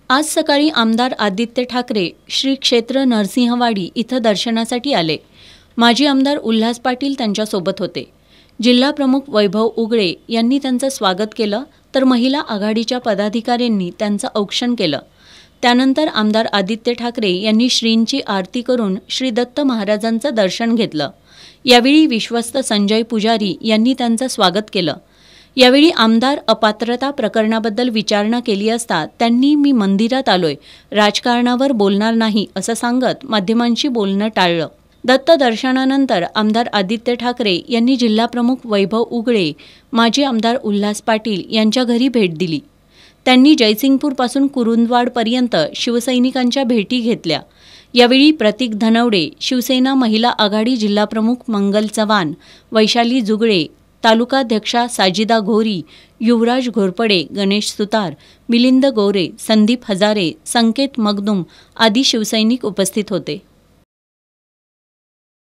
आज सकाळी आमदार आदित्य ठाकरे श्री क्षेत्र नरसिंहवाडी इथं दर्शनासाठी आले. माजी आमदार उल्हास पाटील त्यांच्यासोबत होते. जिल्हाप्रमुख वैभव उगळे यांनी त्यांचं स्वागत केलं, तर महिला आघाडीच्या पदाधिकाऱ्यांनी त्यांचं औक्षण केलं. त्यानंतर आमदार आदित्य ठाकरे यांनी श्रींची आरती करून श्री दत्त महाराजांचं दर्शन घेतलं. यावेळी विश्वस्त संजय पुजारी यांनी त्यांचं स्वागत केलं. यावेळी आमदार अपात्रता प्रकरणाबद्दल विचारणा केली असता त्यांनी मी मंदिरात आलोय, राजकारणावर बोलणार नाही असं सांगत माध्यमांशी बोलणं टाळलं. दत्त दर्शनानंतर आमदार आदित्य ठाकरे यांनी जिल्हाप्रमुख वैभव उगळे, माजी आमदार उल्हास पाटील यांच्या घरी भेट दिली. त्यांनी जयसिंगपूरपासून कुरुंदवाडपर्यंत शिवसैनिकांच्या भेटी घेतल्या. यावेळी प्रतीक धनवडे, शिवसेना महिला आघाडी जिल्हाप्रमुख मंगल चव्हाण, वैशाली जुगळे, तालुकाध्यक्षा साजिदा घोरी, युवराज घोरपडे, गणेश सुतार, मिलिंद गोरे, संदीप हजारे, संकेत मगदुम आदी शिवसैनिक उपस्थित होते.